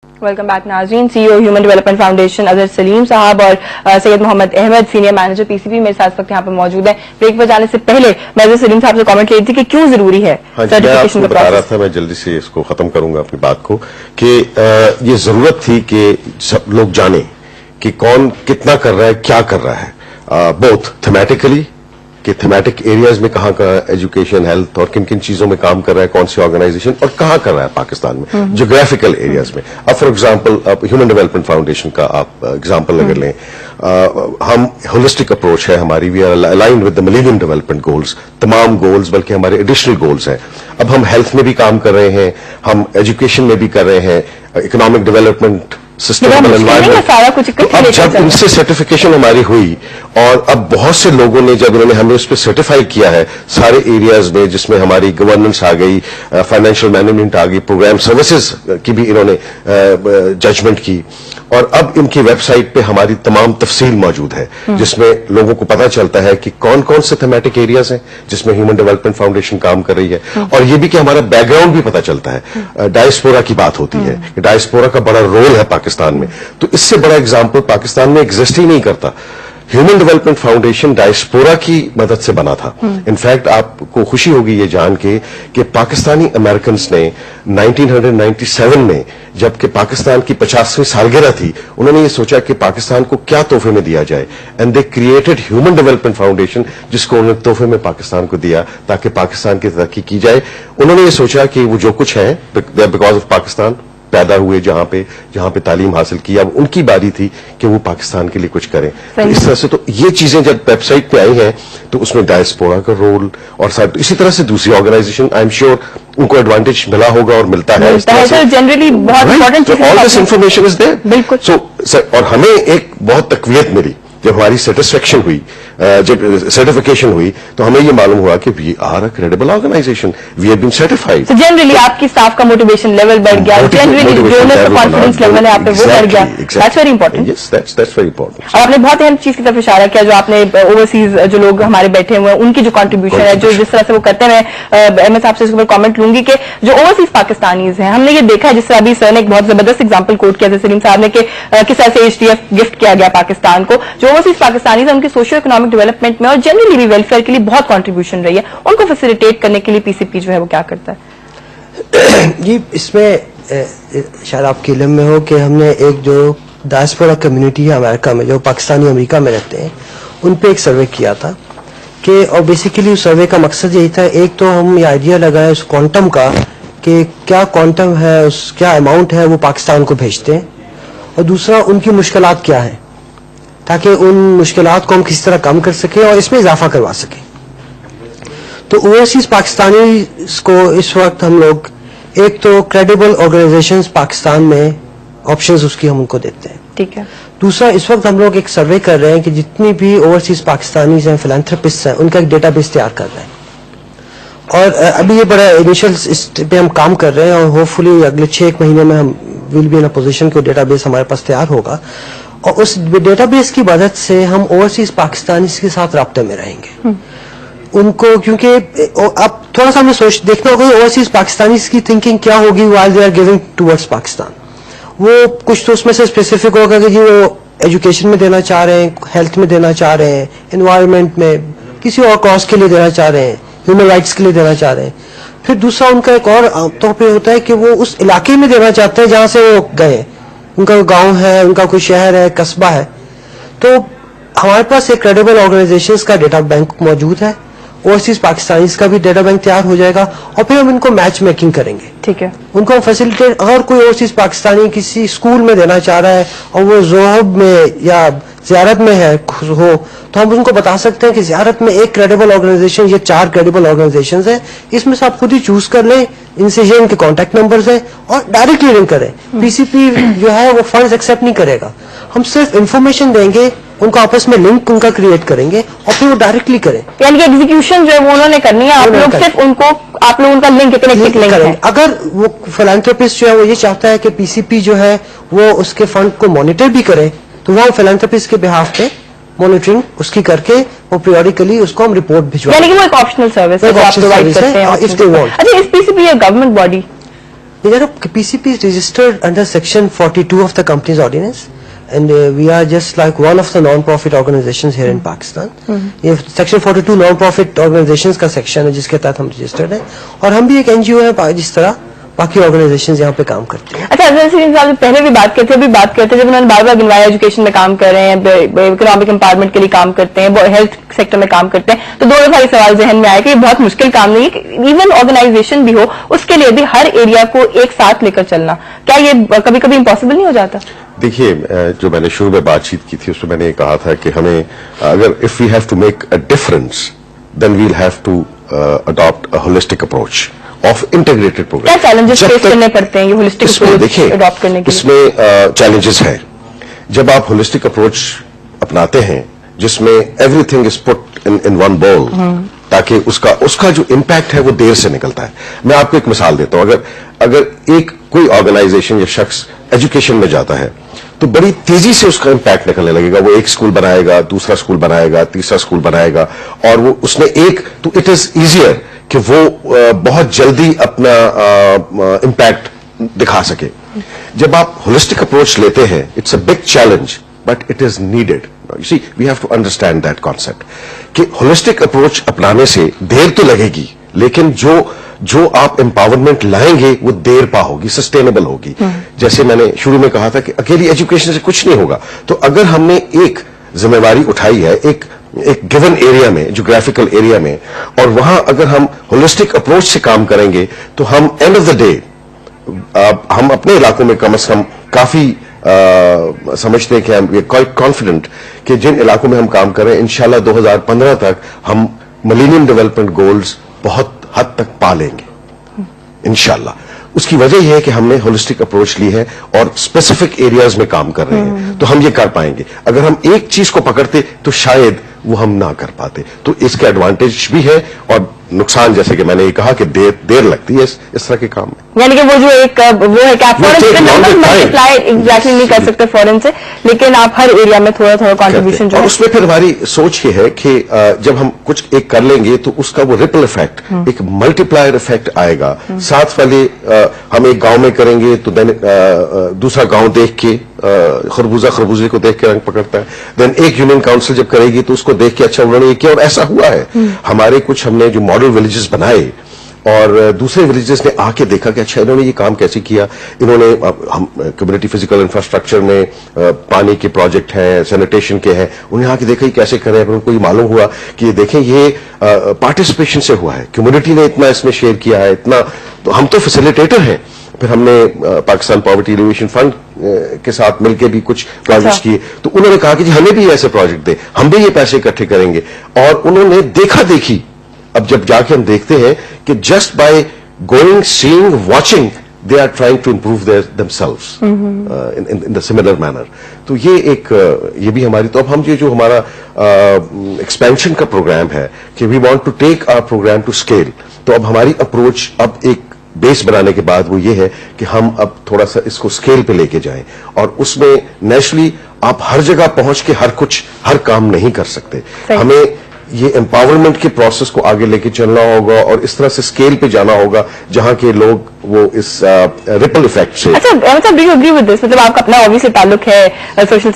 Welcome back नाज़रीन। CEO human development foundation Azhar Saleem साहब और Syed Mohammad Ahmed senior manager PCB मेरे साथ वक्त यहाँ पर मौजूद है। ब्रेक पर जाने से पहले मैं अजहर सलीम साहब से कमेंट ले रही थी कि क्यों जरूरी है सर्टिफिकेशन का बता रहा था, मैं जल्दी से इसको खत्म करूंगा अपनी बात को कि ये जरूरत थी कि सब लोग जाने कि कौन कितना कर रहा है, क्या कर रहा है, बोथ थीमेटिकली कि थीमेटिक एरियाज में कहाँ का एजुकेशन, हेल्थ और किन किन चीजों में काम कर रहा है कौन सी ऑर्गेनाइजेशन और कहाँ कर रहा है पाकिस्तान में ज्योग्राफिकल एरियाज में। अब फॉर एग्जांपल अब ह्यूमन डेवलपमेंट फाउंडेशन का आप एग्जांपल अगर लें, हम होलिस्टिक अप्रोच है हमारी, we are aligned with the millennium development goals, तमाम गोल्स बल्कि हमारे एडिशनल गोल्स हैं। अब हम हेल्थ में भी काम कर रहे हैं, हम एजुकेशन में भी कर रहे हैं, इकोनॉमिक डेवलपमेंट, सस्टेनेबल एनवायरमेंट। अब जब इनसे सर्टिफिकेशन हमारी हुई और अब बहुत से लोगों ने जब उन्होंने हमें उस पर सर्टिफाई किया है सारे एरियाज में, जिसमें हमारी गवर्नेंस आ गई, फाइनेंशियल मैनेजमेंट आ गई, प्रोग्राम सर्विसेज की भी इन्होंने जजमेंट की और अब इनकी वेबसाइट पे हमारी तमाम तफसील मौजूद है जिसमें लोगों को पता चलता है कि कौन कौन से थीमेटिक एरियाज हैं जिसमें ह्यूमन डेवलपमेंट फाउंडेशन काम कर रही है और ये भी कि हमारा बैकग्राउंड भी पता चलता है। डायस्पोरा की बात होती है, डायस्पोरा का बड़ा रोल है पाकिस्तान में, तो इससे बड़ा एग्जाम्पल पाकिस्तान में एग्जिस्ट ही नहीं करता। ह्यूमन डेवलपमेंट फाउंडेशन डायस्पोरा की मदद से बना था। इनफैक्ट आपको खुशी होगी ये जान के कि पाकिस्तानी अमेरिकन ने 1997 में जबकि पाकिस्तान की 50वीं सालगिरह थी, उन्होंने ये सोचा कि पाकिस्तान को क्या तोहफे में दिया जाए and they created human development foundation जिसको उन्होंने तोहफे में पाकिस्तान को दिया ताकि पाकिस्तान की तरक्की की जाए। उन्होंने ये सोचा कि वो जो कुछ है बिकॉज ऑफ पाकिस्तान पैदा हुए जहां पे तालीम हासिल की, अब उनकी बारी थी कि वो पाकिस्तान के लिए कुछ करें। तो इस तरह से तो ये चीजें जब वेबसाइट पे आई हैं तो उसमें डायस्पोरा का रोल और इसी तरह से दूसरी ऑर्गेनाइजेशन आई एम श्योर उनको एडवांटेज मिला होगा और मिलता है। जनरली बहुत important all this information is there. बिल्कुल। सो और हमें एक बहुत तकवीत मिली जब हमारी सेटिस्फेक्शन हुई, जब सर्टिफिकेशन हुई तो हमें ये मालूम हुआ कि we are a credible organization, we have been certified. So generally आपकी स्टाफ का मोटिवेशन लेवल बढ़ गया, जनरली कॉन्फिडेंस लेवल है आप पे वो बढ़ गया। That's very important. Yes, that's very important. आपने बहुत अहम चीज की तरफ इशारा किया जो आपने ओवरसीज जो लोग हमारे बैठे हुए हैं उनकी जो कंट्रीब्यूशन है, जो जिस तरह से वो करते हैं। मैं एमएस साहब से इसके ऊपर कॉमेंट लूंगी कि जो ओवरसीज पाकिस्तानीज हैं, हमने ये देखा है जिस तरह अभी सर ने एक बहुत जबरदस्त एग्जाम्पल कोट किया सलीम साहब ने कि किस तरह से एचटीएफ गिफ्ट किया गया पाकिस्तान को। जो ओवरसीज पाकिस्तानी है उनके सोशियो इकोनॉमिक डेवलपमेंट में और जनरली भी वेलफेयर के लिए बहुत कंट्रीब्यूशन रही है, उनको फैसिलिटेट करने के लिए पीसीपी जो है वो क्या करता है? जी, इसमें शायद आपके इल्म में हो कि हमने एक जो डायस्पोरा कम्युनिटी है अमेरिका में, जो पाकिस्तानी अमेरिका में रहते हैं, उन पे एक सर्वे किया था कि और बेसिकली उस सर्वे का मकसद यही था, एक तो हम ये आइडिया लगाए उस क्वांटम का कि क्या क्वांटम है, उस क्या अमाउंट है वो पाकिस्तान को भेजते हैं, और दूसरा उनकी मुश्किलात क्या है ताकि उन मुश्किलात को हम किसी तरह कम कर सकें और इसमें इजाफा करवा सकें। तो ओवरसीज पाकिस्तानी को इस वक्त हम लोग एक तो क्रेडिबल ऑर्गेनाइजेशंस पाकिस्तान में ऑप्शंस उसकी हम उनको देते हैं, ठीक है। दूसरा, इस वक्त हम लोग एक सर्वे कर रहे हैं कि जितनी भी ओवरसीज पाकिस्तानीज हैं, फिलैंथ्रोपिस्ट हैं, उनका एक डेटाबेस तैयार कर रहे हैं और अभी ये बड़ा इनिशियल इस पे हम काम कर रहे हैं और होपफुली अगले 6 महीने में हम will be in a position कि डेटाबेस हमारे पास तैयार होगा और उस डेटाबेस की मदद से हम ओवरसीज पाकिस्तानी के साथ राब्ते में रहेंगे। उनको क्योंकि अब थोड़ा सा हमें देखना होगा ओवरसीज पाकिस्तानी की थिंकिंग क्या होगी while they are giving towards Pakistan. वो कुछ तो उसमें से स्पेसिफिक होगा कि जी वो एजुकेशन में देना चाह रहे हैं, हेल्थ में देना चाह रहे हैं, एनवायरनमेंट में, किसी और कॉज के लिए देना चाह रहे हैं, ह्यूमन राइट्स के लिए देना चाह रहे हैं। फिर दूसरा उनका एक और तौर पर होता है कि वो उस इलाके में देना चाहते हैं जहां से वो गए, उनका गांव है, उनका कोई शहर है, कस्बा है। तो हमारे पास एक क्रेडिबल ऑर्गेनाइजेशंस का डेटा बैंक मौजूद है, ओवरसीज पाकिस्तानीज का भी डेटा बैंक तैयार हो जाएगा और फिर हम इनको मैच मेकिंग करेंगे, ठीक है। उनको फैसिलिटेट, अगर कोई ओवरसीज पाकिस्तानी किसी स्कूल में देना चाह रहा है और वो ज़ोहब में या ज़ियारत में है हो तो हम उनको बता सकते हैं कि ज़ियारत में एक क्रेडिबल ऑर्गेनाइजेशन, ये 4 क्रेडिबल ऑर्गेनाइजेशंस हैं, इसमें से आप खुद ही चूज कर लें, इनसे ये इनके कॉन्टैक्ट नंबर्स हैं और डायरेक्टली लिंक करें। पीसीपी जो है वो फंड्स एक्सेप्ट नहीं करेगा, हम सिर्फ इंफॉर्मेशन देंगे, उनको आपस में लिंक उनका क्रिएट करेंगे और फिर वो डायरेक्टली करें। यानी कि एग्जीक्यूशन जो है वो उन्होंने करनी है, आप लोग सिर्फ उनको, आप लोग उनका लिंक करें। अगर वो फिलैंथ्रोपिस्ट जो है वो ये चाहता है कि पीसीपी जो है वो उसके फंड को मॉनिटर भी करे तो वो फिलैंथ्रोपिस्ट के बिहाफ पे मॉनिटरिंग उसकी करके वो पीरियडिकली उसको हम रिपोर्ट भिजवा, यानी कि वो एक ऑप्शनल सर्विस है जो आप प्रोवाइड करते हैं। If they want. अच्छा, इस PCP government body PCP is registered under Section 42 of the Companies Ordinance, and we are just like one of the non-profit organizations here in Pakistan. یہ Section 42 non-profit organizations کا section ہے جس کے تحت ہم registered ہیں, اور ہم بھی ایک NGO ہے جس طرح باقی آرگنائزیشنز یہاں پہ کام کرتے ہیں. اچھا افضل سلیم صاحب پہلے بھی بات کرتے ابھی بات کرتے جب انہوں نے بار بار گنوایا ایجوکیشن میں کام کر رہے ہیں, اکنامک امپاورمنٹ کے لیے کام کرتے ہیں, ہیلتھ سیکٹر میں کام کرتے ہیں, تو دو دفعہ یہ سوال ذہن میں آیا کہ یہ بہت مشکل کام نہیں ہے کہ ایون آرگنائزیشن بھی ہو اس کے لیے بھی ہر ایریا کو ایک ساتھ لے کر چلنا, کیا یہ کبھی کبھی امپاسبل نہیں ہو جاتا؟ دیکھیے, جو میں نے شروع میں بات چیت کی تھی اس میں نے یہ کہا تھا کہ ہمیں اگر if we have to make a difference then we'll have to adopt a holistic approach of integrated program. کیا چیلنجز فیس کرنے پڑتے ہیں یہ ہولسٹک اپروچ اڈاپٹ کرنے کے لیے؟ اس میں چیلنجز ہیں. جب آپ ہولسٹک اپروچ اپناتے ہیں جس میں every thing is put in one بول, تاکہ اس کا جو امپیکٹ ہے وہ دیر سے نکلتا ہے. میں آپ کو ایک مثال دیتا ہوں. اگر ایک کوئی آرگنائزیشن یا شخص ایجوکیشن میں جاتا ہے تو بڑی تیزی سے اس کا امپیکٹ نکلنے لگے گا. وہ ایک اسکول بنائے گا, دوسرا اسکول بنائے گا, تیسرا اسکول بنائے گا, اور وہ اس نے تو اٹ از ایزیئر کہ وہ بہت جلدی اپنا امپیکٹ دکھا سکے. جب آپ ہولسٹک اپروچ لیتے ہیں it's a big challenge but it is needed. You see we have to understand that concept کہ ہولسٹک اپروچ اپنانے سے دیر تو لگے گی, لیکن جو آپ امپاورمنٹ لائیں گے وہ دیر پا ہوگی, سسٹینیبل ہوگی. جیسے میں نے شروع میں کہا تھا کہ اکیلی ایجوکیشن سے کچھ نہیں ہوگا. تو اگر ہم نے ایک ذمہ داری اٹھائی ہے ایک گیون ایریا میں, جغرافیکل ایریا میں, اور وہاں اگر ہم ہولسٹک اپروچ سے کام کریں گے تو ہم اینڈ آف دا ڈے ہم اپنے علاقوں میں کم از کم کافی سمجھتے ہیں کہ ہم کوائٹ کانفیڈنٹ کہ جن علاقوں میں ہم کام کر رہے ہیں انشاءاللہ 2015 تک ہم ملینیم ڈیولپمنٹ گولز بہت حد تک پا لیں گے انشاءاللہ. اس کی وجہ یہ ہے کہ ہم نے ہولسٹک اپروچ لی ہے اور اسپیسیفک ایریاز میں کام کر رہے ہیں, تو ہم یہ کر پائیں گے. اگر ہم ایک چیز کو پکڑتے تو شاید وہ ہم نہ کر پاتے. تو اس کا ایڈوانٹیج بھی ہے اور نقصان, جیسے کہ میں نے یہ کہا کہ دیر لگتی ہے اس طرح کے کام میں. یعنی کہ وہ جو ایک وہ ہے کہ آپ ملٹیپلائی ایگزیکٹلی نہیں کر سکتے فورن سے, لیکن آپ ہر ایریا میں تھوڑا تھوڑا کانٹریبیوشن جو ہے. اور اس میں پھر ہماری سوچ یہ ہے کہ جب ہم کچھ ایک کر لیں گے تو اس کا وہ ریپل افیکٹ, ایک ملٹی پلائر افیکٹ آئے گا. ساتھ والے ہم ایک گاؤں میں کریں گے تو دین دوسرا گاؤں دیکھ کے خربوزے کو دیکھ کے رنگ پکڑتا ہے. دین ایک یونین کاؤنسل جب کرے گی تو اس کو دیکھ کے اچھا انہوں نے یہ کیا اور ایسا ہوا ہے. ہمارے کچھ ہم نے جو ماڈل ولیجز بنائے اور دوسرے ولیجز نے آ کے دیکھا کہ اچھا انہوں نے یہ کام کیسے کیا. انہوں نے ہم کمیونٹی فزیکل انفراسٹرکچر میں پانی کے پروجیکٹ ہیں, سینیٹیشن کے ہیں, انہیں آ کے دیکھا یہ کیسے کرے. ان کو یہ معلوم ہوا کہ یہ دیکھیں یہ پارٹیسپیشن سے ہوا ہے, کمیونٹی نے اتنا اس میں شیئر کیا ہے, اتنا. تو ہم تو فیسیلیٹیٹر ہیں. پھر ہم نے پاکستان پاورٹی ایلیویشن فنڈ کے ساتھ مل کے بھی کچھ پروجیکٹس کیے. تو انہوں نے کہا کہ جی ہمیں بھی ایسے پروجیکٹ دیں, ہم بھی یہ پیسے اکٹھے کریں گے. اور انہوں نے دیکھا دیکھی, اب جب جا کے ہم دیکھتے ہیں کہ just by going, seeing, watching they are trying to improve themselves in the similar manner. تو یہ بھی ہماری. تو اب ہم جو ہمارا ایکسپینشن کا پروگرام ہے کہ we want to take our program to scale, تو اب ہماری اپروچ اب ایک بیس بنانے کے بعد وہ یہ ہے کہ ہم اب تھوڑا سا اس کو اسکیل پہ لے کے جائیں. اور اس میں نیچرلی آپ ہر جگہ پہنچ کے ہر کام نہیں کر سکتے. ہمیں یہ امپاورمنٹ کے پروسیس کو آگے لے کے چلنا ہوگا اور اس طرح سے اسکیل پہ جانا ہوگا جہاں کے لوگ وہ اس ریپل افیکٹ سے. اچھا, مطلب do you agree with this, مطلب آپ کا اپنا obviously تعلق ہے سوشل